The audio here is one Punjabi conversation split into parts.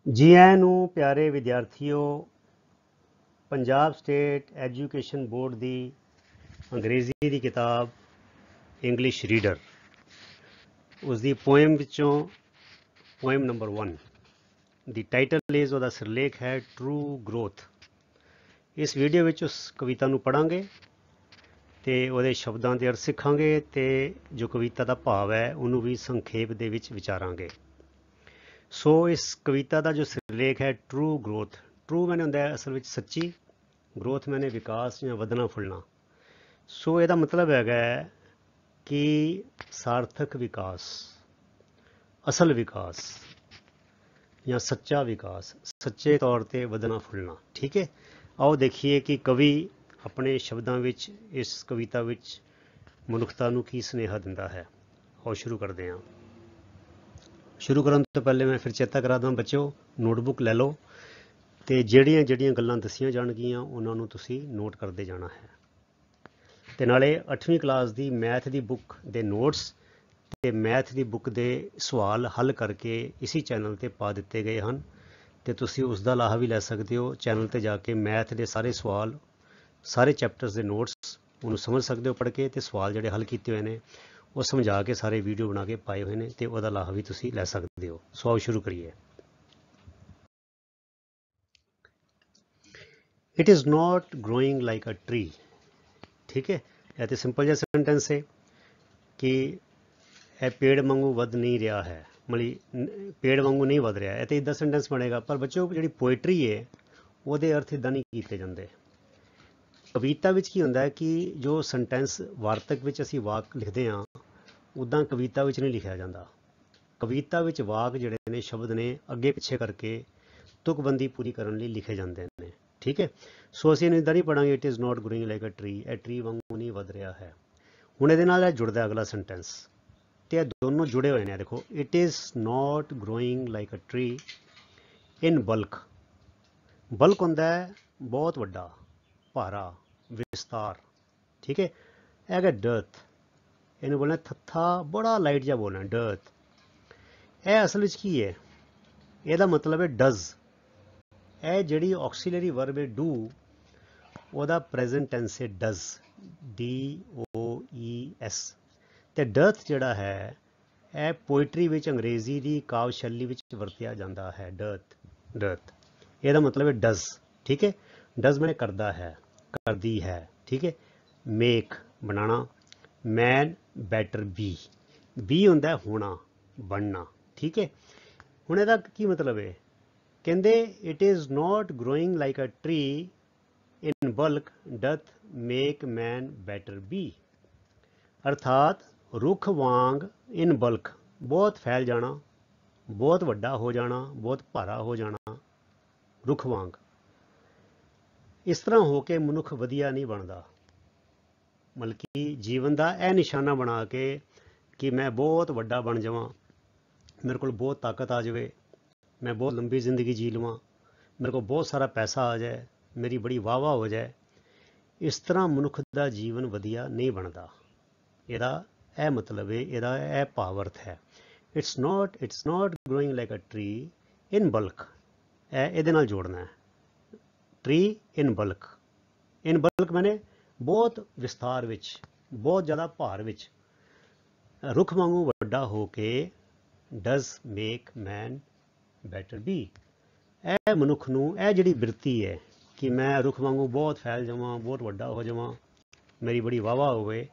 जी आਇਆਂ ਨੂੰ ਪਿਆਰੇ ਵਿਦਿਆਰਥੀਓ। ਪੰਜਾਬ ਸਟੇਟ ਐਜੂਕੇਸ਼ਨ ਬੋਰਡ ਦੀ ਅੰਗਰੇਜ਼ੀ ਦੀ ਕਿਤਾਬ ਇੰਗਲਿਸ਼ ਰੀਡਰ, ਉਸ ਦੀ ਪੋਇਮ ਵਿੱਚੋਂ poem number 1 the title is, ਉਹਦਾ ਸਿਰਲੇਖ ਹੈ ਟਰੂ ਗਰੋਥ। ਇਸ ਵੀਡੀਓ ਵਿੱਚ ਉਸ ਕਵਿਤਾ ਨੂੰ ਪੜ੍ਹਾਂਗੇ ਤੇ ਉਹਦੇ ਸ਼ਬਦਾਂ ਦੇ ਅਰਥ ਸਿੱਖਾਂਗੇ ਤੇ ਜੋ ਕਵਿਤਾ ਦਾ ਭਾਵ ਹੈ ਉਹਨੂੰ ਵੀ ਸੰਖੇਪ ਦੇ ਵਿੱਚ ਵਿਚਾਰਾਂਗੇ। ਸੋ ਇਸ ਕਵਿਤਾ ਦਾ ਜੋ ਸਿਰਲੇਖ ਹੈ ਟਰੂ ਗਰੋਥ, ਟਰੂ ਮੈਨੇ ਹੁੰਦਾ ਹੈ ਅਸਲ ਵਿੱਚ ਸੱਚੀ, ਗਰੋਥ ਮੈਨੇ ਵਿਕਾਸ ਜਾਂ ਵਧਣਾ ਫੁੱਲਣਾ। ਸੋ ਇਹਦਾ ਮਤਲਬ ਹੈਗਾ ਕਿ ਸਾਰਥਕ ਵਿਕਾਸ, ਅਸਲ ਵਿਕਾਸ ਜਾਂ ਸੱਚਾ ਵਿਕਾਸ, ਸੱਚੇ ਤੌਰ ਤੇ ਵਧਣਾ ਫੁੱਲਣਾ। ਠੀਕ ਹੈ, ਆਓ ਦੇਖੀਏ ਕਿ ਕਵੀ ਆਪਣੇ ਸ਼ਬਦਾਂ ਵਿੱਚ ਇਸ ਕਵਿਤਾ ਵਿੱਚ ਮਨੁੱਖਤਾ ਨੂੰ ਕੀ ਸੁਨੇਹਾ ਦਿੰਦਾ ਹੈ। ਆਓ ਸ਼ੁਰੂ ਕਰਦੇ ਹਾਂ। ਸ਼ੁਰੂ ਕਰਨ ਤੋਂ ਪਹਿਲੇ ਮੈਂ ਫਿਰ ਚੇਤਾ ਕਰਾ ਦਾਂ ਬੱਚਿਓ, ਨੋਟਬੁੱਕ ਲੈ ਲਓ ਤੇ ਜਿਹੜੀਆਂ ਜਿਹੜੀਆਂ ਗੱਲਾਂ ਦੱਸੀਆਂ ਜਾਣਗੀਆਂ ਉਹਨਾਂ ਨੂੰ ਤੁਸੀਂ ਨੋਟ ਕਰਦੇ ਜਾਣਾ ਹੈ। ਤੇ ਨਾਲੇ 8ਵੀਂ ਕਲਾਸ ਦੀ ਮੈਥ ਦੀ ਬੁੱਕ ਦੇ ਨੋਟਸ ਤੇ ਮੈਥ ਦੀ ਬੁੱਕ ਦੇ ਸਵਾਲ ਹੱਲ ਕਰਕੇ ਇਸੀ ਚੈਨਲ ਤੇ ਪਾ ਦਿੱਤੇ ਗਏ ਹਨ ਤੇ ਤੁਸੀਂ ਉਸ ਦਾ ਲਾਹਾ ਵੀ ਲੈ ਸਕਦੇ ਹੋ। ਚੈਨਲ ਤੇ ਜਾ ਕੇ ਮੈਥ ਦੇ ਸਾਰੇ ਸਵਾਲ, ਸਾਰੇ ਚੈਪਟਰਸ ਦੇ ਨੋਟਸ ਉਹਨੂੰ ਸਮਝ ਸਕਦੇ ਹੋ ਪੜ੍ਹ ਕੇ, ਤੇ ਸਵਾਲ ਜਿਹੜੇ ਹੱਲ ਕੀਤੇ ਹੋਏ ਨੇ ਉਹ ਸਮਝਾ ਕੇ ਸਾਰੇ ਵੀਡੀਓ ਬਣਾ ਕੇ ਪਾਏ ਹੋਏ ਨੇ ਤੇ ਉਹਦਾ ਲਾਹਾ ਵੀ ਤੁਸੀਂ ਲੈ ਸਕਦੇ ਹੋ। ਸੋ ਆਓ ਸ਼ੁਰੂ ਕਰੀਏ। It is not growing like a tree. ਠੀਕ ਹੈ, ਇਹ ਤੇ ਸਿੰਪਲ ਜਿਹਾ ਸੈਂਟੈਂਸ ਹੈ ਕਿ ਇਹ ਪੇੜ ਵਾਂਗੂ ਵੱਧ ਨਹੀਂ ਰਿਹਾ ਹੈ, ਮਤਲਬ ਪੇੜ ਵਾਂਗੂ ਨਹੀਂ ਵੱਧ ਰਿਹਾ। ਇਹ ਤੇ ਇੱਦਾਂ ਸੈਂਟੈਂਸ ਬਣੇਗਾ, ਪਰ ਬੱਚਿਓ ਜਿਹੜੀ ਪੋਇਟਰੀ ਹੈ ਉਹਦੇ ਅਰਥ ਇੱਦਾਂ ਨਹੀਂ ਕੀਤੇ ਜਾਂਦੇ। ਕਵਿਤਾ ਵਿੱਚ ਕੀ ਹੁੰਦਾ ਹੈ ਕਿ ਜੋ ਸੈਂਟੈਂਸ ਵਾਰਤਕ ਵਿੱਚ ਅਸੀਂ ਵਾਕ ਲਿਖਦੇ ਹਾਂ ਉੱਦਾਂ ਕਵਿਤਾ ਵਿੱਚ ਨਹੀਂ ਲਿਖਿਆ ਜਾਂਦਾ। ਕਵਿਤਾ ਵਿੱਚ ਵਾਕ ਜਿਹੜੇ ਨੇ, ਸ਼ਬਦ ਨੇ, ਅੱਗੇ ਪਿੱਛੇ ਕਰਕੇ ਤੁਕਬੰਦੀ ਪੂਰੀ ਕਰਨ ਲਈ ਲਿਖੇ ਜਾਂਦੇ ਨੇ। ਠੀਕ ਹੈ, ਸੋ ਅਸੀਂ ਇਹਨੂੰ ਇੱਦਾਂ ਨਹੀਂ ਪੜਾਂਗੇ it is not growing like a tree, ਇਹ ਟਰੀ ਵਾਂਗੂ ਨਹੀਂ ਵੱਧ ਰਿਹਾ ਹੈ। ਹੁਣ ਇਹਦੇ ਨਾਲ ਇਹ ਜੁੜਦਾ ਅਗਲਾ ਸੈਂਟੈਂਸ, ਤੇ ਇਹ ਦੋਨੋਂ ਜੁੜੇ ਹੋਏ ਨੇ। ਦੇਖੋ, it is not growing like a tree in bulk. Bulk ਹੁੰਦਾ ਹੈ ਬਹੁਤ ਵੱਡਾ, ਭਾਰਾ, ਵਿਸਤਾਰ। ਠੀਕ ਹੈ, ਇਹ ਹੈਗਾ ਡਰਥ, ਇਹਨੂੰ ਬੋਲਣਾ ਥੱਥਾ, ਬੜਾ ਲਾਈਟ ਜਿਹਾ ਬੋਲਣਾ ਡਰਥ। ਇਹ ਅਸਲ ਵਿੱਚ ਕੀ ਹੈ? ਇਹਦਾ ਮਤਲਬ ਹੈ ਡਜ਼। ਇਹ ਜਿਹੜੀ ਆਕਸੀਲਰੀ ਵਰਬ ਹੈ ਡੂ, ਉਹਦਾ ਪ੍ਰੈਜ਼ੈਂਟ ਟੈਂਸ ਹੈ ਡਜ਼, DOES। ਤੇ ਡਰਥ ਜਿਹੜਾ ਹੈ ਇਹ ਪੋਇਟਰੀ ਵਿੱਚ ਅੰਗਰੇਜ਼ੀ ਦੀ ਕਾਵ ਸ਼ੈਲੀ ਵਿੱਚ ਵਰਤਿਆ ਜਾਂਦਾ ਹੈ। ਡਰਥ ਇਹਦਾ ਮਤਲਬ ਹੈ ਡਜ਼। ਠੀਕ ਹੈ, ਡਜ਼ ਮੈਨੇ ਕਰਦਾ ਹੈ, ਕਰਦੀ ਹੈ। ਠੀਕ ਹੈ, ਮੇਕ ਬਣਾਉਣਾ, ਮੈਨ ਬੈਟਰ ਬੀ ਹੁੰਦਾ ਹੋਣਾ, ਬਣਨਾ। ਠੀਕ ਹੈ, ਹੁਣ ਇਹਦਾ ਕੀ ਮਤਲਬ ਹੈ? ਕਹਿੰਦੇ it is not growing like a tree in bulk doth make man better be. ਅਰਥਾਤ ਰੁੱਖ ਵਾਂਗ ਇਨ ਬਲਕ, ਬਹੁਤ ਫੈਲ ਜਾਣਾ, ਬਹੁਤ ਵੱਡਾ ਹੋ ਜਾਣਾ, ਬਹੁਤ ਭਾਰਾ ਹੋ ਜਾਣਾ, ਰੁੱਖ ਵਾਂਗ। ਇਸ ਤਰ੍ਹਾਂ ਹੋ ਕੇ ਮਨੁੱਖ ਵਧੀਆ ਨਹੀਂ ਬਣਦਾ। ਮਤਲਬ ਕਿ ਜੀਵਨ ਦਾ ਇਹ ਨਿਸ਼ਾਨਾ ਬਣਾ ਕੇ ਕਿ ਮੈਂ ਬਹੁਤ ਵੱਡਾ ਬਣ ਜਾਵਾਂ, ਮੇਰੇ ਕੋਲ ਬਹੁਤ ਤਾਕਤ ਆ ਜਾਵੇ, ਮੈਂ ਬਹੁਤ ਲੰਬੀ ਜ਼ਿੰਦਗੀ ਜੀ ਲਵਾਂ, ਮੇਰੇ ਕੋਲ ਬਹੁਤ ਸਾਰਾ ਪੈਸਾ ਆ ਜਾਏ, ਮੇਰੀ ਬੜੀ ਵਾਹ ਹੋ ਜਾਏ, ਇਸ ਤਰ੍ਹਾਂ ਮਨੁੱਖ ਦਾ ਜੀਵਨ ਵਧੀਆ ਨਹੀਂ ਬਣਦਾ। ਇਹਦਾ ਇਹ ਮਤਲਬ ਹੈ, ਇਹਦਾ ਇਹ ਭਾਵ-ਅਰਥ ਹੈ। It's not growing like a tree in bulk. ਇਹਦੇ ਨਾਲ ਜੋੜਨਾ ਹੈ, ਟਰੀ ਇਨ ਬਲਕ। ਇਨ ਬਲਕ ਮੈਨੇ ਬਹੁਤ ਵਿਸਥਾਰ ਵਿੱਚ, ਬਹੁਤ ਜ਼ਿਆਦਾ ਭਾਰ ਵਿੱਚ, ਰੁੱਖ ਵਾਂਗੂ ਵੱਡਾ ਹੋ ਕੇ does make man better be. ਇਹ ਮਨੁੱਖ ਨੂੰ, ਇਹ ਜਿਹੜੀ ਬਿਰਤੀ ਹੈ ਕਿ ਮੈਂ ਰੁੱਖ ਵਾਂਗੂ ਬਹੁਤ ਫੈਲ ਜਾਵਾਂ, ਬਹੁਤ ਵੱਡਾ ਹੋ ਜਾਵਾਂ, ਮੇਰੀ ਬੜੀ ਵਾਹ ਹੋਵੇ,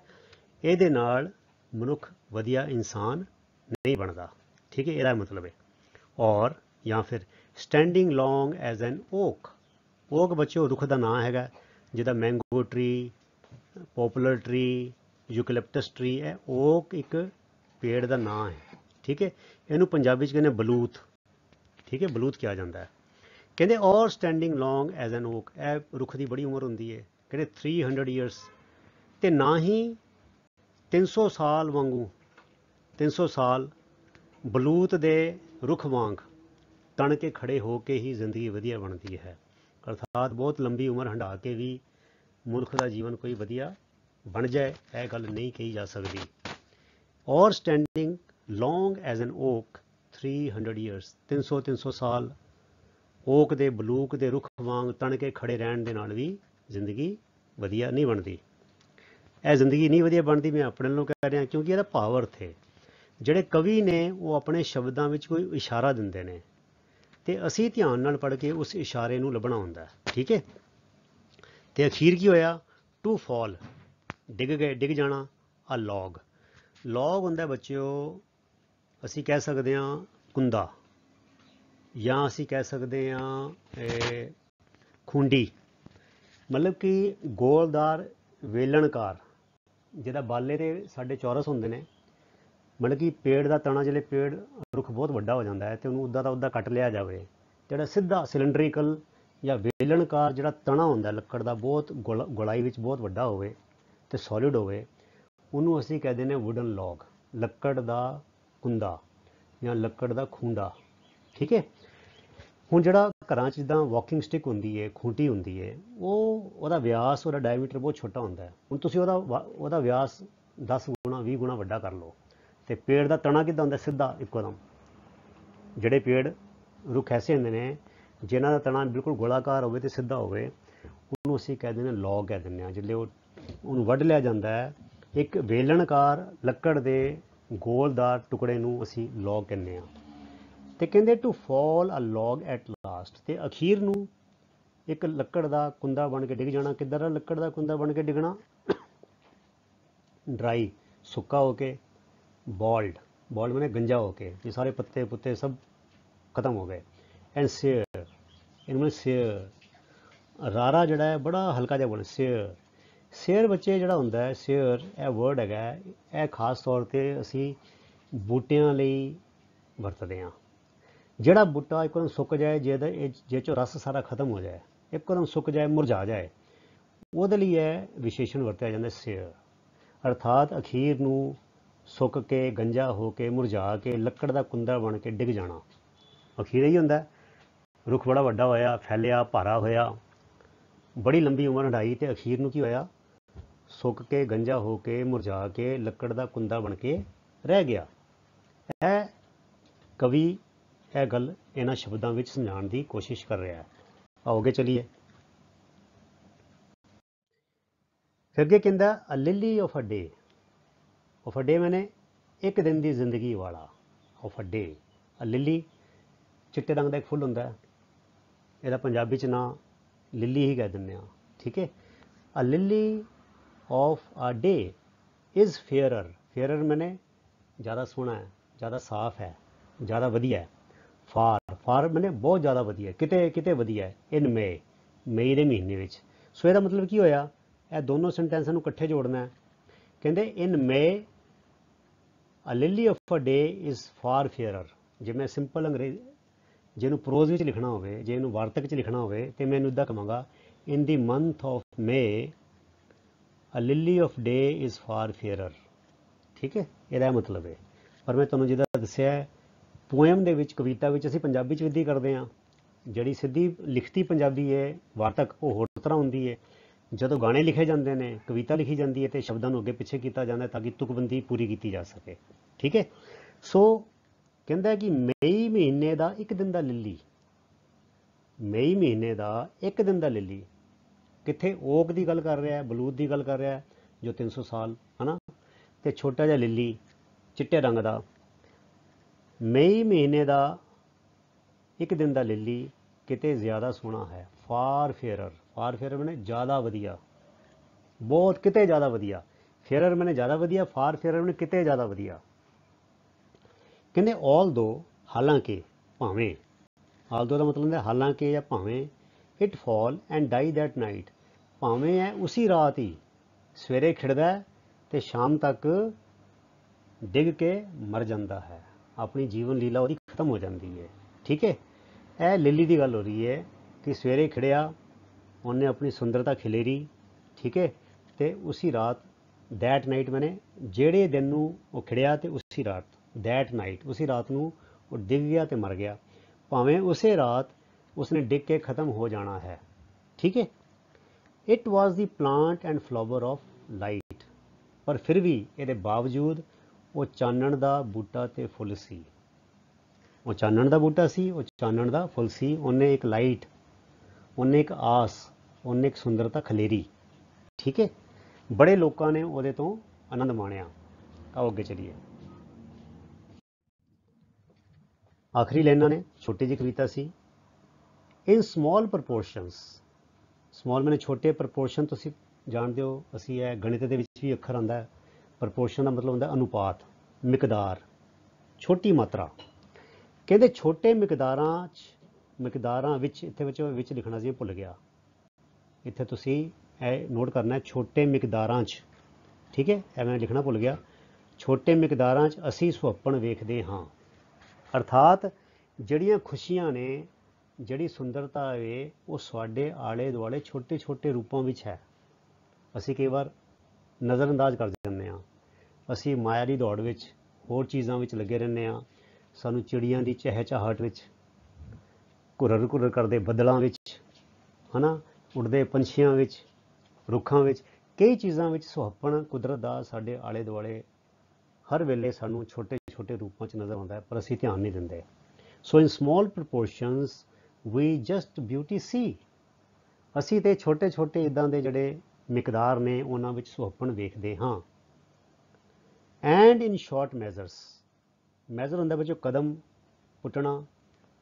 ਇਹਦੇ ਨਾਲ ਮਨੁੱਖ ਵਧੀਆ ਇਨਸਾਨ ਨਹੀਂ ਬਣਦਾ। ਠੀਕ ਹੈ, ਇਹਦਾ ਮਤਲਬ ਹੈ। ਔਰ ਜਾਂ ਫਿਰ standing long as an oak. Oak ਬੱਚਿਓ ਰੁੱਖ ਦਾ ਨਾਂ ਹੈਗਾ, ਜਿਹਦਾ mango tree, poplar tree, eucalyptus tree. ਇਹ ਓਕ ਇੱਕ ਪੇੜ ਦਾ ਨਾਂ ਹੈ। ਠੀਕ ਹੈ, ਇਹਨੂੰ ਪੰਜਾਬੀ 'ਚ ਕਹਿੰਦੇ ਬਲੂਤ। ਠੀਕ ਹੈ, ਬਲੂਤ ਕਿਹਾ ਜਾਂਦਾ ਹੈ। ਕਹਿੰਦੇ or standing long as an oak, ਇਹ ਰੁੱਖ ਦੀ ਬੜੀ ਉਮਰ ਹੁੰਦੀ ਹੈ, ਕਹਿੰਦੇ 300 ਈਅਰਸ। ਤੇ ਨਾ ਹੀ 300 ਸਾਲ ਵਾਂਗੂ, 300 ਸਾਲ ਬਲੂਤ ਦੇ ਰੁੱਖ ਵਾਂਗ ਤਣ ਕੇ ਖੜੇ ਹੋ ਕੇ ਹੀ ਜ਼ਿੰਦਗੀ ਵਧੀਆ ਬਣਦੀ ਹੈ। ਅਰਥਾਤ ਬਹੁਤ ਲੰਬੀ ਉਮਰ ਹੰਢਾ ਕੇ ਵੀ ਮਨੁੱਖ ਦਾ ਜੀਵਨ ਕੋਈ ਵਧੀਆ ਬਣ ਜਾਏ, ਇਹ ਗੱਲ ਨਹੀਂ ਕਹੀ ਜਾ ਸਕਦੀ। Or standing long as an oak 300 years, 300 ਸਾਲ ਓਕ ਦੇ ਬਲੂਕ ਦੇ ਰੁੱਖ ਵਾਂਗ ਤਣ ਕੇ ਖੜੇ ਰਹਿਣ ਦੇ ਨਾਲ ਵੀ ਜ਼ਿੰਦਗੀ ਵਧੀਆ ਨਹੀਂ ਬਣਦੀ। ਇਹ ਜ਼ਿੰਦਗੀ ਨਹੀਂ ਵਧੀਆ ਬਣਦੀ, ਮੈਂ ਆਪਣੇ ਨੂੰ ਕਹਿ ਰਿਹਾ, ਕਿਉਂਕਿ ਇਹਦਾ ਭਾਵ ਅਰਥ ਹੈ। ਜਿਹੜੇ ਕਵੀ ਨੇ ਉਹ ਆਪਣੇ ਸ਼ਬਦਾਂ ਵਿੱਚ ਕੋਈ ਇਸ਼ਾਰਾ ਦਿੰਦੇ ਨੇ ਤੇ ਅਸੀਂ ਧਿਆਨ ਨਾਲ ਪੜ੍ਹ ਕੇ ਉਸ ਇਸ਼ਾਰੇ ਨੂੰ ਲੱਭਣਾ ਹੁੰਦਾ, ਠੀਕ ਹੈ। ਤੇ ਅਖੀਰ ਕੀ ਹੋਇਆ? ਟੂ ਫਾਲ, ਡਿੱਗ ਗਏ, ਡਿੱਗ ਜਾਣਾ। ਆ ਲੌਗ, ਲੌਗ ਹੁੰਦਾ ਬੱਚਿਓ, ਅਸੀਂ ਕਹਿ ਸਕਦੇ ਹਾਂ ਕੁੰਦਾ, ਜਾਂ ਅਸੀਂ ਕਹਿ ਸਕਦੇ ਹਾਂ ਖੁੰਡੀ, ਮਤਲਬ ਕਿ ਗੋਲਦਾਰ ਵੇਲਣਕਾਰ, ਜਿਹਦਾ ਬਾਲੇ ਤੇ ਸਾਡੇ ਚੌਰਸ ਹੁੰਦੇ ਨੇ। ਮਤਲਬ ਕਿ ਪੇੜ ਦਾ ਤਣਾ, ਜਿਹੜੇ ਪੇੜ ਰੁੱਖ ਬਹੁਤ ਵੱਡਾ ਹੋ ਜਾਂਦਾ ਹੈ ਤੇ ਉਹਨੂੰ ਉੱਦਾਂ ਦਾ ਉੱਦਾਂ ਕੱਟ ਲਿਆ ਜਾਵੇ, ਜਿਹੜਾ ਸਿੱਧਾ ਸਿਲੰਡਰੀਕਲ ਜਾਂ ਵੇਲਣਕਾਰ ਜਿਹੜਾ ਤਣਾ ਹੁੰਦਾ ਲੱਕੜ ਦਾ, ਬਹੁਤ ਗੋਲਾਈ ਵਿੱਚ ਬਹੁਤ ਵੱਡਾ ਹੋਵੇ ਤੇ ਸੋਲਿਡ ਹੋਵੇ, ਉਹਨੂੰ ਅਸੀਂ ਕਹਿੰਦੇ ਨੇ ਵੁਡਨ ਲੌਗ, ਲੱਕੜ ਦਾ ਕੁੰਦਾ ਜਾਂ ਲੱਕੜ ਦਾ ਖੂੰਡਾ, ਠੀਕ ਹੈ। ਹੁਣ ਜਿਹੜਾ ਘਰਾਂ 'ਚ ਜਿੱਦਾਂ ਵਾਕਿੰਗ ਸਟਿਕ ਹੁੰਦੀ ਹੈ, ਖੂੰਟੀ ਹੁੰਦੀ ਹੈ, ਉਹਦਾ ਵਿਆਸ, ਉਹਦਾ ਡਾਇਮੀਟਰ ਬਹੁਤ ਛੋਟਾ ਹੁੰਦਾ ਹੈ। ਹੁਣ ਤੁਸੀਂ ਉਹਦਾ ਵਿਆਸ 10 ਗੁਣਾ 20 ਗੁਣਾ ਵੱਡਾ ਕਰ ਲਓ, ਤੇ ਪੇੜ ਦਾ ਤਣਾ ਕਿੱਦਾਂ ਹੁੰਦਾ? ਸਿੱਧਾ ਇੱਕੋ ਦਮ। ਜਿਹੜੇ ਪੇੜ ਰੁੱਖ ਐਸੇ ਹੁੰਦੇ ਨੇ ਜਿਨ੍ਹਾਂ ਦਾ ਤਣਾ ਬਿਲਕੁਲ ਗੋਲਾਕਾਰ ਹੋਵੇ ਤੇ ਸਿੱਧਾ ਹੋਵੇ, ਉਹਨੂੰ ਅਸੀਂ ਕਹਿ ਦਿੰਦੇ ਹਾਂ ਲੌਗ ਕਹਿ ਦਿੰਦੇ ਹਾਂ। ਜਿਹੜੇ ਉਹਨੂੰ ਵੱਢ ਲਿਆ ਜਾਂਦਾ ਹੈ, ਇੱਕ ਵੇਲਣਕਾਰ ਲੱਕੜ ਦੇ ਗੋਲਦਾਰ ਟੁਕੜੇ ਨੂੰ ਅਸੀਂ ਲੌਗ ਕਹਿੰਦੇ ਹਾਂ। ਤੇ ਕਹਿੰਦੇ to fall a log at last, ਤੇ ਅਖੀਰ ਨੂੰ ਇੱਕ ਲੱਕੜ ਦਾ ਕੁੰਦਾ ਬਣ ਕੇ ਡਿੱਗ ਜਾਣਾ। ਕਿੱਦਾਂ ਦਾ ਲੱਕੜ ਦਾ ਕੁੰਦਾ ਬਣ ਕੇ ਡਿੱਗਣਾ? ਡਰਾਈ, ਸੁੱਕਾ ਹੋ ਕੇ, ਬੋਲਡ, ਬੋਲਡ ਮੈਨੇ ਗੰਜਾ ਹੋ ਕੇ, ਇਹ ਸਾਰੇ ਪੱਤੇ ਪੁੱਤੇ ਸਭ ਖਤਮ ਹੋ ਗਏ। ਐਂਡ ਸੇਅਰ, ਇਹਨੂੰ ਸੇਅਰ, ਰਾਰਾ ਜਿਹੜਾ ਹੈ ਬੜਾ ਹਲਕਾ ਜਿਹਾ ਬੋਲ, ਸੇਅਰ। ਸੇਅਰ ਬੱਚੇ ਜਿਹੜਾ ਹੁੰਦਾ ਹੈ, ਸੇਅਰ, ਇਹ ਵਰਡ ਹੈਗਾ, ਇਹ ਖਾਸ ਤੌਰ 'ਤੇ ਅਸੀਂ ਬੂਟਿਆਂ ਲਈ ਵਰਤਦੇ ਹਾਂ। ਜਿਹੜਾ ਬੂਟਾ ਇੱਕਦਮ ਸੁੱਕ ਜਾਏ, ਜਿਹਦੇ 'ਚੋਂ ਰਸ ਸਾਰਾ ਖਤਮ ਹੋ ਜਾਏ, ਇੱਕਦਮ ਸੁੱਕ ਜਾਏ, ਮੁਰਝਾ ਜਾਏ, ਉਹਦੇ ਲਈ ਇਹ ਵਿਸ਼ੇਸ਼ਣ ਵਰਤਿਆ ਜਾਂਦਾ ਸੇਅਰ। ਅਰਥਾਤ ਅਖੀਰ ਨੂੰ ਸੁੱਕ ਕੇ, ਗੰਜਾ ਹੋ ਕੇ, ਮੁਰਝਾ ਕੇ, ਲੱਕੜ ਦਾ ਕੁੰਦਾ ਬਣ ਕੇ ਡਿੱਗ ਜਾਣਾ। ਅਖੀਰ ਹੀ ਹੁੰਦਾ, ਰੁੱਖ ਬੜਾ ਵੱਡਾ ਹੋਇਆ, ਫੈਲਿਆ, ਭਾਰਾ ਹੋਇਆ, ਬੜੀ ਲੰਬੀ ਉਮਰ ਹੰਢਾਈ, ਤੇ ਅਖੀਰ ਨੂੰ ਕੀ ਹੋਇਆ? ਸੁੱਕ ਕੇ, ਗੰਜਾ ਹੋ ਕੇ, ਮੁਰਝਾ ਕੇ, ਲੱਕੜ ਦਾ ਕੁੰਦਾ ਬਣ ਕੇ ਰਹਿ ਗਿਆ। ਇਹ ਕਵੀ ਇਹ ਗੱਲ ਇਹਨਾਂ ਸ਼ਬਦਾਂ ਵਿੱਚ ਸਮਝਾਉਣ ਦੀ ਕੋਸ਼ਿਸ਼ ਕਰ ਰਿਹਾ ਹੈ। ਆਓਗੇ ਚਲੀਏ। ਫਿਰ ਅੱਗੇ ਕਹਿੰਦਾ a lily of a day, of a day ਮੈਨੇ ਇੱਕ ਦਿਨ ਦੀ ਜ਼ਿੰਦਗੀ ਵਾਲਾ, of a day. A Lily ਚਿੱਟੇ ਰੰਗ ਦਾ ਇੱਕ ਫੁੱਲ ਹੁੰਦਾ ਹੈ, ਇਹਦਾ ਪੰਜਾਬੀ 'ਚ ਨਾਂ ਲਿਲੀ ਹੀ ਕਹਿ ਦਿੰਦੇ ਹਾਂ, ਠੀਕ ਹੈ। A lily of a day is fairer, fairer ਮੈਨੇ ਜ਼ਿਆਦਾ ਸੋਹਣਾ ਹੈ, ਜ਼ਿਆਦਾ ਸਾਫ਼ ਹੈ, ਜ਼ਿਆਦਾ ਵਧੀਆ ਹੈ। ਫਾਰ ਮੈਨੇ ਬਹੁਤ ਜ਼ਿਆਦਾ ਵਧੀਆ, ਕਿਤੇ ਕਿਤੇ ਵਧੀਆ ਹੈ। ਇਨ ਮਈ ਦੇ ਮਹੀਨੇ ਵਿੱਚ। ਸੋ ਇਹਦਾ ਮਤਲਬ ਕੀ ਹੋਇਆ? ਇਹ ਦੋਨੋਂ ਸੈਂਟੈਂਸਾਂ ਨੂੰ ਇਕੱਠੇ ਜੋੜਨਾ ਹੈ। ਕਹਿੰਦੇ in May a lily of a day is far fairer. ਜੇ ਮੈਂ ਸਿੰਪਲ ਅੰਗਰੇਜ਼ੀ, ਜਿਹਨੂੰ ਪ੍ਰੋਜ਼ ਵਿੱਚ ਲਿਖਣਾ ਹੋਵੇ, ਜੇ ਇਹਨੂੰ ਵਾਰਤਕ 'ਚ ਲਿਖਣਾ ਹੋਵੇ, ਤੇ ਮੈਨੂੰ ਇੱਦਾਂ ਕਹਾਂਗਾ in the month of May a lily of day is far fairer, ਠੀਕ ਹੈ। ਇਹਦਾ ਮਤਲਬ ਹੈ। ਪਰ ਮੈਂ ਤੁਹਾਨੂੰ ਜਿੱਦਾਂ ਦੱਸਿਆ, ਪੋਇਮ ਦੇ ਵਿੱਚ, ਕਵਿਤਾ ਵਿੱਚ ਅਸੀਂ ਪੰਜਾਬੀ 'ਚ ਵਿਧੀ ਕਰਦੇ ਹਾਂ। ਜਿਹੜੀ ਸਿੱਧੀ ਲਿਖਤੀ ਪੰਜਾਬੀ ਹੈ ਵਾਰਤਕ, ਉਹ ਹੋਰ ਤਰ੍ਹਾਂ ਹੁੰਦੀ ਹੈ। ਜਦੋਂ ਗਾਣੇ ਲਿਖੇ ਜਾਂਦੇ ਨੇ, ਕਵਿਤਾ ਲਿਖੀ ਜਾਂਦੀ ਹੈ, ਤੇ ਸ਼ਬਦਾਂ ਨੂੰ ਅੱਗੇ ਪਿੱਛੇ ਕੀਤਾ ਜਾਂਦਾ ਤਾਂ ਕਿ ਤੁਕਬੰਦੀ ਪੂਰੀ ਕੀਤੀ ਜਾ ਸਕੇ, ਠੀਕ ਹੈ। ਸੋ ਕਹਿੰਦਾ ਕਿ ਮਈ ਮਹੀਨੇ ਦਾ ਇੱਕ ਦਿਨ ਦਾ ਲਿੱਲੀ, ਮਈ ਮਹੀਨੇ ਦਾ ਇੱਕ ਦਿਨ ਦਾ ਲਿੱਲੀ, ਕਿੱਥੇ ਓਕ ਦੀ ਗੱਲ ਕਰ ਰਿਹਾ, ਬਲੂਤ ਦੀ ਗੱਲ ਕਰ ਰਿਹਾ, ਜੋ 300 ਸਾਲ ਹੈ ਨਾ, ਤੇ ਛੋਟਾ ਜਿਹਾ ਲਿੱਲੀ ਚਿੱਟੇ ਰੰਗ ਦਾ। ਮਈ ਮਹੀਨੇ ਦਾ ਇੱਕ ਦਿਨ ਦਾ ਲਿੱਲੀ ਕਿਤੇ ਜ਼ਿਆਦਾ ਸੋਹਣਾ ਹੈ। ਫਾਰ ਫੇਅਰਰ, ਫਾਰ ਫੇਅਰਰ ਮੈਨੇ ਜ਼ਿਆਦਾ ਵਧੀਆ, ਬਹੁਤ ਕਿਤੇ ਜ਼ਿਆਦਾ ਵਧੀਆ। ਫੇਅਰਰ ਮੈਨੇ ਜ਼ਿਆਦਾ ਵਧੀਆ, ਫਾਰ ਫੇਅਰਰ ਮੈਨੇ ਕਿਤੇ ਜ਼ਿਆਦਾ ਵਧੀਆ। ਕਹਿੰਦੇ ਆਲ ਦੋ, ਹਾਲਾਂਕਿ, ਭਾਵੇਂ, ਆਲ ਦੋ ਦਾ ਮਤਲਬ ਹੁੰਦਾ ਹਾਲਾਂਕਿ ਜਾਂ ਭਾਵੇਂ, it fall and die that night, ਭਾਵੇਂ ਹੈ ਉਸੀ ਰਾਤ ਹੀ ਸਵੇਰੇ ਖਿੜਦਾ ਤੇ ਸ਼ਾਮ ਤੱਕ ਡਿੱਗ ਕੇ ਮਰ ਜਾਂਦਾ ਹੈ। ਆਪਣੀ ਜੀਵਨ ਲੀਲਾ ਉਹਦੀ ਖਤਮ ਹੋ ਜਾਂਦੀ ਹੈ, ਠੀਕ ਹੈ। ਇਹ ਲਿਲੀ ਦੀ ਗੱਲ ਹੋ ਰਹੀ ਹੈ ਕਿ ਸਵੇਰੇ ਖਿੜਿਆ, ਉਹਨੇ ਆਪਣੀ ਸੁੰਦਰਤਾ ਖਿਲੇਰੀ, ਠੀਕ ਹੈ, ਤੇ ਉਸੀ ਰਾਤ, ਦੈਟ ਨਾਈਟ ਮੈਨੇ ਜਿਹੜੇ ਦਿਨ ਨੂੰ ਉਹ ਖਿੜਿਆ ਤੇ ਉਸੀ ਰਾਤ, ਦੈਟ ਨਾਈਟ, ਉਸੀ ਰਾਤ ਨੂੰ ਉਹ ਡਿੱਗ ਗਿਆ ਤੇ ਮਰ ਗਿਆ। ਭਾਵੇਂ ਉਸੇ ਰਾਤ ਉਸਨੇ ਡਿੱਗ ਕੇ ਖਤਮ ਹੋ ਜਾਣਾ ਹੈ, ਠੀਕ ਹੈ। It was the plant and flower of light, ਪਰ ਫਿਰ ਵੀ ਇਹਦੇ ਬਾਵਜੂਦ ਉਹ ਚਾਨਣ ਦਾ ਬੂਟਾ ਤੇ ਫੁੱਲ ਸੀ। ਉਹ ਚਾਨਣ ਦਾ ਬੂਟਾ ਸੀ, ਉਹ ਚਾਨਣ ਦਾ ਫੁੱਲ ਸੀ। ਉਹਨੇ ਇੱਕ ਲਾਈਟ, ਉਹਨੇ ਇੱਕ ਆਸ, ਉਹਨੇ ਇੱਕ ਸੁੰਦਰਤਾ ਖਲੇਰੀ। ਠੀਕ ਹੈ, ਬੜੇ ਲੋਕਾਂ ਨੇ ਉਹਦੇ ਤੋਂ ਆਨੰਦ ਮਾਣਿਆ। ਆਓ ਅੱਗੇ ਚਲੀਏ। ਆਖਰੀ ਲਾਈਨਾਂ ਨੇ, ਛੋਟੀ ਜਿਹੀ ਕਵਿਤਾ ਸੀ। ਇਨ ਸਮॉल ਪ੍ਰਪੋਰਸ਼ਨਸ, ਸਮॉल ਮੈਨੇ ਛੋਟੇ, ਪ੍ਰਪੋਰਸ਼ਨ ਤੁਸੀਂ ਜਾਣਦੇ ਹੋ, ਅਸੀਂ ਇਹ ਗਣਿਤ ਦੇ ਵਿੱਚ ਵੀ ਅੱਖਰ ਆਉਂਦਾ ਹੈ। ਪ੍ਰਪੋਰਸ਼ਨ ਦਾ ਮਤਲਬ ਹੁੰਦਾ ਅਨੁਪਾਤ, ਮਿਕਦਾਰ, ਛੋਟੀ ਮਾਤਰਾ। ਕਹਿੰਦੇ ਛੋਟੇ ਮਿਕਦਾਰਾਂ ਵਿੱਚ, ਇੱਥੇ ਵਿੱਚ ਲਿਖਣਾ ਸੀ, ਭੁੱਲ ਗਿਆ। ਇੱਥੇ ਤੁਸੀਂ ਇਹ ਨੋਟ ਕਰਨਾ, ਛੋਟੇ ਮਿਕਦਾਰਾਂ 'ਚ। ਠੀਕ ਹੈ, ਇਹ ਮੈਂ ਲਿਖਣਾ ਭੁੱਲ ਗਿਆ। ਛੋਟੇ ਮਿਕਦਾਰਾਂ 'ਚ ਅਸੀਂ ਸੁਹੱਪਣ ਵੇਖਦੇ ਹਾਂ। ਅਰਥਾਤ ਜਿਹੜੀਆਂ ਖੁਸ਼ੀਆਂ ਨੇ, ਜਿਹੜੀ ਸੁੰਦਰਤਾ ਹੈ, ਉਹ ਸਾਡੇ ਆਲੇ ਦੁਆਲੇ ਛੋਟੇ ਛੋਟੇ ਰੂਪਾਂ ਵਿੱਚ ਹੈ। ਅਸੀਂ ਕਈ ਵਾਰ ਨਜ਼ਰਅੰਦਾਜ਼ ਕਰ ਜਾਂਦੇ ਹਾਂ। ਅਸੀਂ ਮਾਇਆ ਦੀ ਦੌੜ ਵਿੱਚ, ਹੋਰ ਚੀਜ਼ਾਂ ਵਿੱਚ ਲੱਗੇ ਰਹਿੰਦੇ ਹਾਂ। ਸਾਨੂੰ ਚਿੜੀਆਂ ਦੀ ਚਹਿਚਹਾਹਟ ਵਿੱਚ, ਘੁਰਰ ਘੁਰਰ ਕਰਦੇ ਬੱਦਲਾਂ ਵਿੱਚ, ਹੈ ਨਾ, ਉੱਡਦੇ ਪੰਛੀਆਂ ਵਿੱਚ, ਰੁੱਖਾਂ ਵਿੱਚ, ਕਈ ਚੀਜ਼ਾਂ ਵਿੱਚ ਸੁਹੱਪਣ ਕੁਦਰਤ ਦਾ ਸਾਡੇ ਆਲੇ ਦੁਆਲੇ ਹਰ ਵੇਲੇ ਸਾਨੂੰ ਛੋਟੇ ਛੋਟੇ ਰੂਪਾਂ 'ਚ ਨਜ਼ਰ ਆਉਂਦਾ ਹੈ, ਪਰ ਅਸੀਂ ਧਿਆਨ ਨਹੀਂ ਦਿੰਦੇ। ਸੋ ਇਨ ਸਮॉल ਪ੍ਰਪੋਰਸ਼ਨਸ ਵੀ ਜਸਟ ਬਿਊਟੀ ਸੀ। ਅਸੀਂ ਤੇ ਛੋਟੇ ਛੋਟੇ ਇੱਦਾਂ ਦੇ ਜਿਹੜੇ ਮਿਕਦਾਰ ਨੇ, ਉਹਨਾਂ ਵਿੱਚ ਸੁਹੱਪਣ ਵੇਖਦੇ ਹਾਂ। ਐਂਡ ਇਨ ਸ਼ਾਰਟ ਮੈਜ਼ਰਸ, ਮੈਜ਼ਰ ਹੁੰਦਾ ਬੱਚੋ ਕਦਮ ਪੁੱਟਣਾ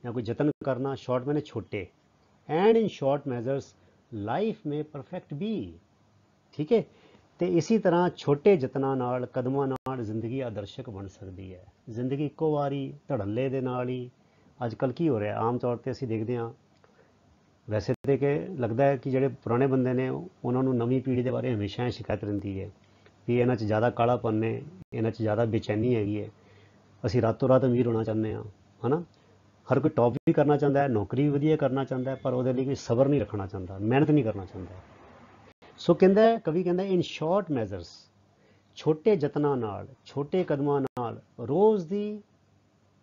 ਜਾਂ ਕੋਈ ਯਤਨ ਕਰਨਾ। ਸ਼ਾਰਟ ਮੈਨੇ ਛੋਟੇ। And in short measures life may perfect be. ਠੀਕ ਹੈ, ਤੇ ਇਸੇ ਤਰ੍ਹਾਂ ਛੋਟੇ ਯਤਨਾਂ ਨਾਲ, ਕਦਮਾਂ ਨਾਲ ਜ਼ਿੰਦਗੀ ਆਦਰਸ਼ਕ ਬਣ ਸਕਦੀ ਹੈ। ਜ਼ਿੰਦਗੀ ਇੱਕੋ ਵਾਰੀ ਧੜੱਲੇ ਦੇ ਨਾਲ ਹੀ, ਅੱਜ ਕੱਲ੍ਹ ਕੀ ਹੋ ਰਿਹਾ, ਆਮ ਤੌਰ 'ਤੇ ਅਸੀਂ ਦੇਖਦੇ ਹਾਂ, ਵੈਸੇ ਤਾਂ ਕਿ ਲੱਗਦਾ ਹੈ ਕਿ ਜਿਹੜੇ ਪੁਰਾਣੇ ਬੰਦੇ ਨੇ, ਉਹਨਾਂ ਨੂੰ ਨਵੀਂ ਪੀੜ੍ਹੀ ਦੇ ਬਾਰੇ ਹਮੇਸ਼ਾ ਸ਼ਿਕਾਇਤ ਰਹਿੰਦੀ ਹੈ ਵੀ ਇਹਨਾਂ 'ਚ ਜ਼ਿਆਦਾ ਕਾਲਾਪਨ ਨੇ, ਇਹਨਾਂ 'ਚ ਜ਼ਿਆਦਾ ਬੇਚੈਨੀ ਹੈਗੀ ਹੈ। ਅਸੀਂ ਰਾਤੋਂ ਰਾਤ ਅਮੀਰ ਹੋਣਾ ਚਾਹੁੰਦੇ ਹਾਂ, ਹੈ ਨਾ। ਹਰ ਕੋਈ ਟੌਪ ਵੀ ਕਰਨਾ ਚਾਹੁੰਦਾ ਹੈ, ਨੌਕਰੀ ਵੀ ਵਧੀਆ ਕਰਨਾ ਚਾਹੁੰਦਾ ਹੈ, ਪਰ ਉਹਦੇ ਲਈ ਕੋਈ ਸਬਰ ਨਹੀਂ ਰੱਖਣਾ ਚਾਹੁੰਦਾ, ਮਿਹਨਤ ਨਹੀਂ ਕਰਨਾ ਚਾਹੁੰਦਾ। ਸੋ ਕਹਿੰਦਾ, ਕਵੀ ਕਹਿੰਦਾ, ਇਨ ਸ਼ਾਰਟ ਮੈਜ਼ਰਸ, ਛੋਟੇ ਯਤਨਾਂ ਨਾਲ, ਛੋਟੇ ਕਦਮਾਂ ਨਾਲ, ਰੋਜ਼ ਦੀ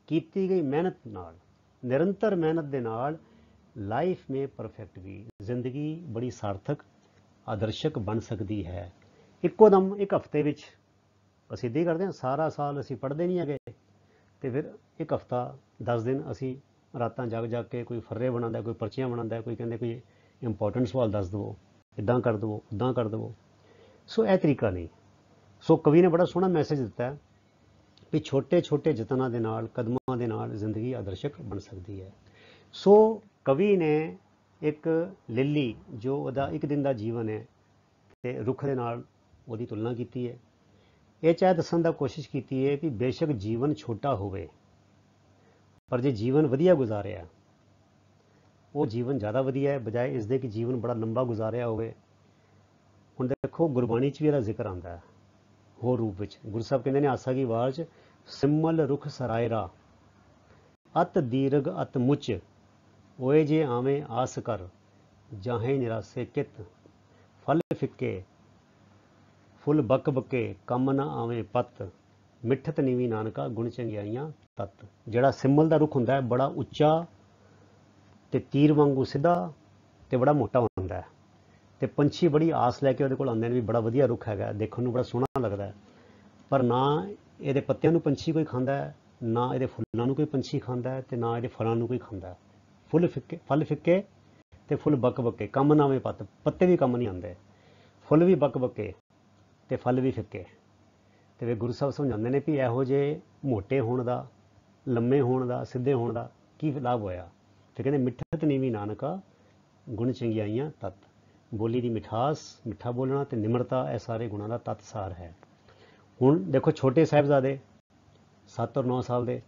ਕੀਤੀ ਗਈ ਮਿਹਨਤ ਨਾਲ, ਨਿਰੰਤਰ ਮਿਹਨਤ ਦੇ ਨਾਲ ਲਾਈਫ ਮੇ ਪਰਫੈਕਟ ਵੀ, ਜ਼ਿੰਦਗੀ ਬੜੀ ਸਾਰਥਕ, ਆਦਰਸ਼ਕ ਬਣ ਸਕਦੀ ਹੈ। ਇੱਕੋ ਦਮ ਇੱਕ ਹਫ਼ਤੇ ਵਿੱਚ ਅਸੀਂ ਇੱਦਾਂ ਹੀ ਕਰਦੇ ਹਾਂ। ਸਾਰਾ ਸਾਲ ਅਸੀਂ ਪੜ੍ਹਦੇ ਨਹੀਂ ਹੈਗੇ, ਅਤੇ ਫਿਰ ਇੱਕ ਹਫ਼ਤਾ 10 ਦਿਨ ਅਸੀਂ ਰਾਤਾਂ ਜਾਗ ਜਾਗ ਕੇ ਕੋਈ ਫਰਰੇ ਬਣਾਉਂਦਾ, ਕੋਈ ਪਰਚੀਆਂ ਬਣਾਉਂਦਾ, ਕੋਈ ਕਹਿੰਦੇ ਕੋਈ ਇੰਪੋਰਟੈਂਟ ਸਵਾਲ ਦੱਸ ਦੇਵੋ, ਇੱਦਾਂ ਕਰ ਦੇਵੋ, ਉੱਦਾਂ ਕਰ ਦੇਵੋ। ਸੋ ਇਹ ਤਰੀਕਾ ਨਹੀਂ। ਸੋ ਕਵੀ ਨੇ ਬੜਾ ਸੋਹਣਾ ਮੈਸੇਜ ਦਿੱਤਾ ਹੈ ਵੀ ਛੋਟੇ ਛੋਟੇ ਯਤਨਾਂ ਦੇ ਨਾਲ, ਕਦਮਾਂ ਦੇ ਨਾਲ ਜ਼ਿੰਦਗੀ ਆਦਰਸ਼ਕ ਬਣ ਸਕਦੀ ਹੈ। ਸੋ ਕਵੀ ਨੇ ਇੱਕ ਲਿੱਲੀ, ਜੋ ਉਹਦਾ ਇੱਕ ਦਿਨ ਦਾ ਜੀਵਨ ਹੈ, ਅਤੇ ਰੁੱਖ ਦੇ ਨਾਲ ਉਹਦੀ ਤੁਲਨਾ ਕੀਤੀ ਹੈ। ਇਹ ਚਾਹੇ ਦੱਸਣ ਦਾ ਕੋਸ਼ਿਸ਼ ਕੀਤੀ ਹੈ ਵੀ ਬੇਸ਼ੱਕ ਜੀਵਨ ਛੋਟਾ ਹੋਵੇ, ਪਰ ਜੇ ਜੀਵਨ ਵਧੀਆ ਗੁਜ਼ਾਰਿਆ, ਉਹ ਜੀਵਨ ਜ਼ਿਆਦਾ ਵਧੀਆ ਹੈ, ਬਜਾਏ ਇਸ ਦੇ ਕਿ ਜੀਵਨ ਬੜਾ ਲੰਬਾ ਗੁਜ਼ਾਰਿਆ ਹੋਵੇ। ਹੁਣ ਦੇਖੋ, ਗੁਰਬਾਣੀ 'ਚ ਵੀ ਇਹਦਾ ਜ਼ਿਕਰ ਆਉਂਦਾ ਹੈ ਹੋਰ ਰੂਪ ਵਿੱਚ। ਗੁਰੂ ਸਾਹਿਬ ਕਹਿੰਦੇ ਨੇ ਆਸਾ ਕੀ ਆਵਾਜ਼ 'ਚ, ਸਿਮਲ ਰੁਖ ਸਰਾਇਰਾ, ਅਤ ਦੀਰਘ ਅਤ ਮੁਚ, ਓਏ ਜੇ ਆਵੇਂ ਆਸ ਕਰ, ਜਾਹੇ ਨਿਰਾਸੇ ਕਿਤ, ਫਲ ਫਿੱਕੇ ਫੁੱਲ ਬੱਕ ਬੱਕੇ, ਕੰਮ ਨਾ ਆਵੇਂ ਪੱਤ, ਮਿੱਠਤ ਨੀਵੀਂ ਨਾਨਕਾ, ਗੁਣ ਚੰਗਿਆਈਆਂ ਤੱਤ। ਜਿਹੜਾ ਸਿਮਲ ਦਾ ਰੁੱਖ ਹੁੰਦਾ ਹੈ, ਬੜਾ ਉੱਚਾ ਤੇ ਤੀਰ ਵਾਂਗੂ ਸਿੱਧਾ ਤੇ ਬੜਾ ਮੋਟਾ ਹੁੰਦਾ ਹੈ, ਤੇ ਪੰਛੀ ਬੜੀ ਆਸ ਲੈ ਕੇ ਉਹਦੇ ਕੋਲ ਆਉਂਦੇ ਨੇ ਵੀ ਬੜਾ ਵਧੀਆ ਰੁੱਖ ਹੈਗਾ, ਦੇਖਣ ਨੂੰ ਬੜਾ ਸੋਹਣਾ ਲੱਗਦਾ ਹੈ, ਪਰ ਨਾ ਇਹਦੇ ਪੱਤਿਆਂ ਨੂੰ ਪੰਛੀ ਕੋਈ ਖਾਂਦਾ ਹੈ, ਨਾ ਇਹਦੇ ਫੁੱਲਾਂ ਨੂੰ ਕੋਈ ਪੰਛੀ ਖਾਂਦਾ ਹੈ, ਤੇ ਨਾ ਇਹਦੇ ਫਲਾਂ ਨੂੰ ਕੋਈ ਖਾਂਦਾ ਹੈ। ਫਲ ਫਿੱਕੇ ਤੇ ਫੁੱਲ ਬੱਕ ਬੱਕੇ, ਕੰਮ ਨਾ ਆਵੇਂ ਪੱਤ, ਪੱਤੇ ਵੀ ਕੰਮ ਨਹੀਂ ਆਉਂਦੇ, ਫੁੱਲ ਵੀ ਬੱਕ ਬੱਕੇ ਤੇ ਫਲ ਵੀ ਫਿੱਕੇ। ਤੇ ਫਿਰ ਗੁਰੂ ਸਾਹਿਬ ਸਮਝਾਉਂਦੇ ਨੇ ਵੀ ਇਹੋ ਜਿਹੇ ਮੋਟੇ ਹੋਣ ਦਾ, ਲੰਮੇ ਹੋਣ ਦਾ, ਸਿੱਧੇ ਹੋਣ ਦਾ ਕੀ ਲਾਭ ਹੋਇਆ। ਤੇ ਕਹਿੰਦੇ ਮਿੱਠਤ ਨੀਵੀਂ ਨਾਨਕਾ, ਗੁਣ ਚੰਗਿਆਈਆਂ ਤੱਤ। ਬੋਲੀ ਦੀ ਮਿਠਾਸ, ਮਿੱਠਾ ਬੋਲਣਾ ਤੇ ਨਿਮਰਤਾ, ਇਹ ਸਾਰੇ ਗੁਣਾਂ ਦਾ ਤੱਤ ਸਾਰ ਹੈ। ਹੁਣ ਦੇਖੋ, ਛੋਟੇ ਸਾਹਿਬਜ਼ਾਦੇ 7 ਔਰ 9 ਸਾਲ ਦੇ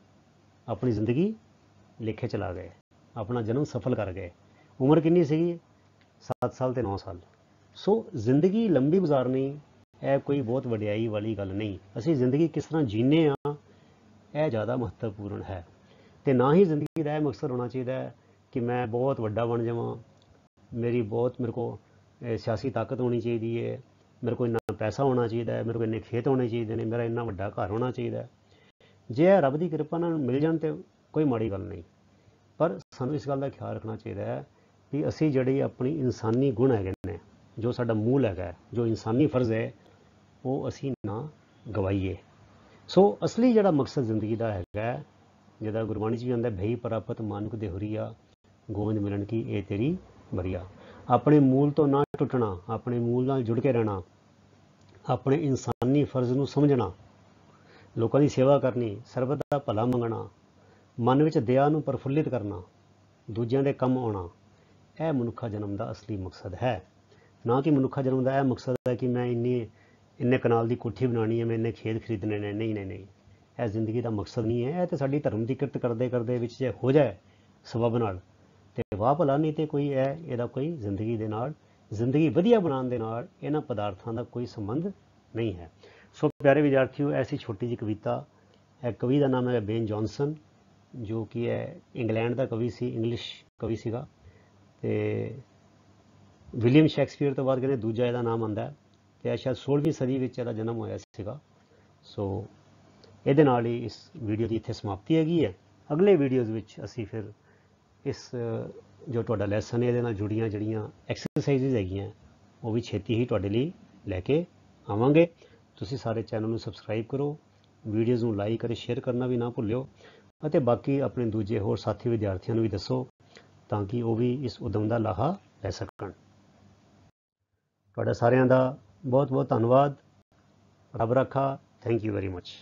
ਆਪਣੀ ਜ਼ਿੰਦਗੀ ਲੇਖੇ ਚਲਾ ਗਏ, ਆਪਣਾ ਜਨਮ ਸਫਲ ਕਰ ਗਏ। ਉਮਰ ਕਿੰਨੀ ਸੀਗੀ? 7 ਸਾਲ ਤੇ 9 ਸਾਲ। ਸੋ ਜ਼ਿੰਦਗੀ ਲੰਬੀ ਗੁਜ਼ਾਰਨੀ ਇਹ ਕੋਈ ਬਹੁਤ ਵਡਿਆਈ ਵਾਲੀ ਗੱਲ ਨਹੀਂ। ਅਸੀਂ ਜ਼ਿੰਦਗੀ ਕਿਸ ਤਰ੍ਹਾਂ ਜੀਨੇ ਹਾਂ, ਇਹ ਜ਼ਿਆਦਾ ਮਹੱਤਵਪੂਰਨ ਹੈ। ਤੇ ਨਾ ਹੀ ਜ਼ਿੰਦਗੀ ਦਾ ਇਹ ਮਕਸਦ ਹੋਣਾ ਚਾਹੀਦਾ ਹੈ ਕਿ ਮੈਂ ਬਹੁਤ ਵੱਡਾ ਬਣ ਜਾਵਾਂ, ਮੇਰੇ ਕੋਲ ਸਿਆਸੀ ਤਾਕਤ ਹੋਣੀ ਚਾਹੀਦੀ ਹੈ, ਮੇਰੇ ਕੋਲ ਇੰਨਾ ਪੈਸਾ ਹੋਣਾ ਚਾਹੀਦਾ ਹੈ, ਮੇਰੇ ਕੋਲ ਇੰਨੇ ਖੇਤ ਹੋਣੇ ਚਾਹੀਦੇ ਨੇ, ਮੇਰਾ ਇੰਨਾ ਵੱਡਾ ਘਰ ਹੋਣਾ ਚਾਹੀਦਾ ਹੈ। ਜੇ ਇਹ ਰੱਬ ਦੀ ਕਿਰਪਾ ਨਾਲ ਮਿਲ ਜਾਣ ਤਾਂ ਕੋਈ ਮਾੜੀ ਗੱਲ ਨਹੀਂ, ਪਰ ਸਾਨੂੰ ਇਸ ਗੱਲ ਦਾ ਖਿਆਲ ਰੱਖਣਾ ਚਾਹੀਦਾ ਹੈ ਵੀ ਅਸੀਂ ਜਿਹੜੀ ਆਪਣੀ ਇਨਸਾਨੀ ਗੁਣ ਹੈਗੇ ਨੇ, ਜੋ ਸਾਡਾ ਮੂਲ ਹੈਗਾ, ਜੋ ਇਨਸਾਨੀ ਫਰਜ਼ ਹੈ, ਉਹ ਅਸੀਂ ਨਾ ਗਵਾਈਏ। ਸੋ ਅਸਲੀ ਜਿਹੜਾ ਮਕਸਦ ਜ਼ਿੰਦਗੀ ਦਾ ਹੈਗਾ, ਜਿਹਦਾ ਗੁਰਬਾਣੀ 'ਚ ਵੀ ਆਉਂਦਾ, ਭਈ ਪ੍ਰਾਪਤ ਮਾਨੁਖ ਦੇ ਹੁਰੀਆ, ਗੋਬਿੰਦ ਮਿਲਣ ਕੀ ਇਹ ਤੇਰੀ ਬਰੀਆ। ਆਪਣੇ ਮੂਲ ਤੋਂ ਨਾ ਟੁੱਟਣਾ, ਆਪਣੇ ਮੂਲ ਨਾਲ ਜੁੜ ਕੇ ਰਹਿਣਾ, ਆਪਣੇ ਇਨਸਾਨੀ ਫਰਜ਼ ਨੂੰ ਸਮਝਣਾ, ਲੋਕਾਂ ਦੀ ਸੇਵਾ ਕਰਨੀ, ਸਰਬਤ ਦਾ ਭਲਾ ਮੰਗਣਾ, ਮਨ ਵਿੱਚ ਦਇਆ ਨੂੰ ਪ੍ਰਫੁੱਲਿਤ ਕਰਨਾ, ਦੂਜਿਆਂ ਦੇ ਕੰਮ ਆਉਣਾ, ਇਹ ਮਨੁੱਖਾ ਜਨਮ ਦਾ ਅਸਲੀ ਮਕਸਦ ਹੈ। ਨਾ ਕਿ ਮਨੁੱਖਾ ਜਨਮ ਦਾ ਇਹ ਮਕਸਦ ਹੈ ਕਿ ਮੈਂ ਇੰਨੇ ਕਨਾਲ ਦੀ ਕੋਠੀ ਬਣਾਉਣੀ ਹੈ, ਮੈਂ ਇੰਨੇ ਖੇਤ ਖਰੀਦਣੇ ਨੇ। ਨਹੀਂ ਨਹੀਂ ਨਹੀਂ, ਇਹ ਜ਼ਿੰਦਗੀ ਦਾ ਮਕਸਦ ਨਹੀਂ ਹੈ। ਇਹ ਤਾਂ ਸਾਡੀ ਧਰਮ ਦੀ ਕਿਰਤ ਕਰਦੇ ਕਰਦੇ ਵਿੱਚ ਜੇ ਹੋ ਜਾਏ ਸਬਬ ਨਾਲ ਤੇ ਵਾਹ ਭਲਾ, ਨਹੀਂ ਤੇ ਕੋਈ ਇਹਦਾ ਕੋਈ ਜ਼ਿੰਦਗੀ ਦੇ ਨਾਲ, ਜ਼ਿੰਦਗੀ ਵਧੀਆ ਬਣਾਉਣ ਦੇ ਨਾਲ ਇਹਨਾਂ ਪਦਾਰਥਾਂ ਦਾ ਕੋਈ ਸੰਬੰਧ ਨਹੀਂ ਹੈ। ਸੋ ਪਿਆਰੇ ਵਿਦਿਆਰਥੀਓ, ਐਸੀ ਛੋਟੀ ਜਿਹੀ ਕਵਿਤਾ, ਇਹ ਕਵੀ ਦਾ ਨਾਮ ਹੈ ਬੇਨ ਜੌਨਸਨ, ਜੋ ਕਿ ਹੈ ਇੰਗਲੈਂਡ ਦਾ ਕਵੀ ਸੀ, ਇੰਗਲਿਸ਼ ਕਵੀ ਸੀਗਾ। ਤੇ ਵਿਲੀਅਮ ਸ਼ੇਕਸਪੀਅਰ ਤੋਂ ਬਾਅਦ ਕਹਿੰਦੇ ਦੂਜਾ ਇਹਦਾ ਨਾਮ ਆਉਂਦਾ, ਤੇ ਇਹ ਸ਼ਾਇਦ 16ਵੀਂ ਸਦੀ ਵਿੱਚ ਇਹਦਾ ਜਨਮ ਹੋਇਆ ਸੀਗਾ। ਸੋ ਇਹਦੇ ਨਾਲ ਹੀ ਇਸ ਵੀਡੀਓ ਦੀ ਇੱਥੇ ਸਮਾਪਤੀ ਹੈਗੀ ਹੈ। ਅਗਲੇ ਵੀਡੀਓਜ਼ ਵਿੱਚ ਅਸੀਂ ਫਿਰ ਇਸ ਜੋ ਤੁਹਾਡਾ ਲੈਸਨ ਹੈ ਇਹਦੇ ਨਾਲ ਜੁੜੀਆਂ ਜਿਹੜੀਆਂ ਐਕਸਰਸਾਈਜ਼ਜ਼ ਹੈਗੀਆਂ ਉਹ ਵੀ ਛੇਤੀ ਹੀ ਤੁਹਾਡੇ ਲਈ ਲੈ ਕੇ ਆਵਾਂਗੇ। ਤੁਸੀਂ ਸਾਰੇ ਚੈਨਲ ਨੂੰ ਸਬਸਕ੍ਰਾਈਬ ਕਰੋ, ਵੀਡੀਓਜ਼ ਨੂੰ ਲਾਈਕ ਅਤੇ ਸ਼ੇਅਰ ਕਰਨਾ ਵੀ ਨਾ ਭੁੱਲਿਓ, ਅਤੇ ਬਾਕੀ ਆਪਣੇ ਦੂਜੇ ਹੋਰ ਸਾਥੀ ਵਿਦਿਆਰਥੀਆਂ ਨੂੰ ਵੀ ਦੱਸੋ ਤਾਂ ਕਿ ਉਹ ਵੀ ਇਸ ਉਦਮ ਦਾ ਲਾਹਾ ਲੈ ਸਕਣ। ਤੁਹਾਡਾ ਸਾਰਿਆਂ ਦਾ ਬਹੁਤ ਬਹੁਤ ਧੰਨਵਾਦ। ਰੱਬ ਰਾਖਾ। Thank you very much.